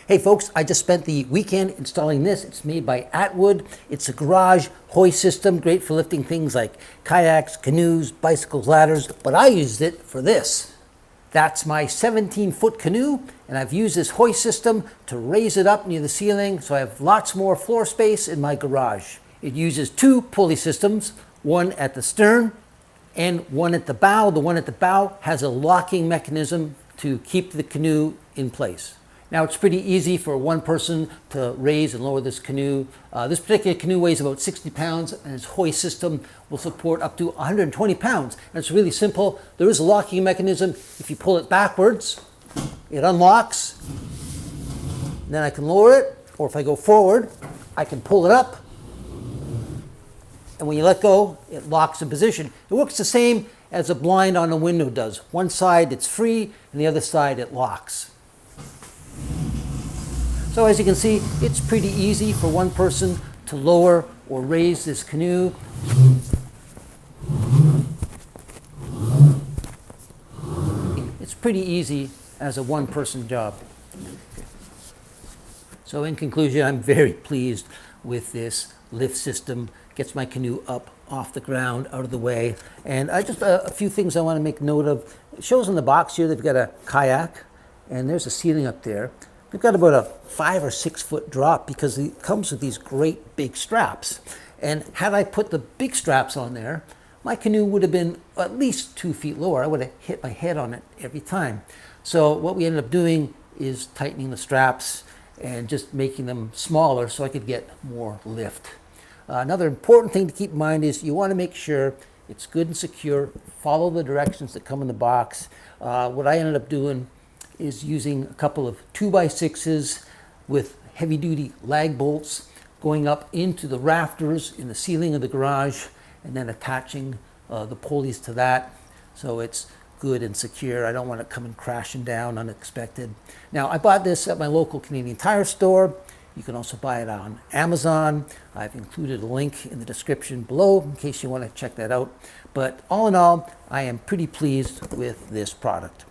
Hey folks, I just spent the weekend installing this. It's made by Attwood. It's a garage hoist system, great for lifting things like kayaks, canoes, bicycles, ladders, but I used it for this. That's my 17-foot canoe, and I've used this hoist system to raise it up near the ceiling so I have lots more floor space in my garage. It uses two pulley systems, one at the stern and one at the bow. The one at the bow has a locking mechanism to keep the canoe in place. Now it's pretty easy for one person to raise and lower this canoe. This particular canoe weighs about 60 pounds and its hoist system will support up to 120 pounds. And it's really simple. There is a locking mechanism. If you pull it backwards, it unlocks. Then I can lower it, or if I go forward, I can pull it up. And when you let go, it locks in position. It works the same as a blind on a window does. One side it's free, and the other side it locks. So as you can see, it's pretty easy for one person to lower or raise this canoe. It's pretty easy as a one-person job. So in conclusion, I'm very pleased with this lift system. Gets my canoe up off the ground, out of the way. And I just a few things I want to make note of. It shows in the box here they've got a kayak, and there's a ceiling up there. They've got about a 5 or 6 foot drop because it comes with these great big straps. And had I put the big straps on there, my canoe would have been at least 2 feet lower. I would have hit my head on it every time. So what we ended up doing is tightening the straps and just making them smaller so I could get more lift. Another important thing to keep in mind is you want to make sure it's good and secure. Follow the directions that come in the box. What I ended up doing is using a couple of 2x6s with heavy-duty lag bolts going up into the rafters in the ceiling of the garage and then attaching the pulleys to that so it's good and secure. I don't want it coming crashing down unexpected. Now, I bought this at my local Canadian Tire store. You can also buy it on Amazon. I've included a link in the description below in case you want to check that out. But all in all, I am pretty pleased with this product.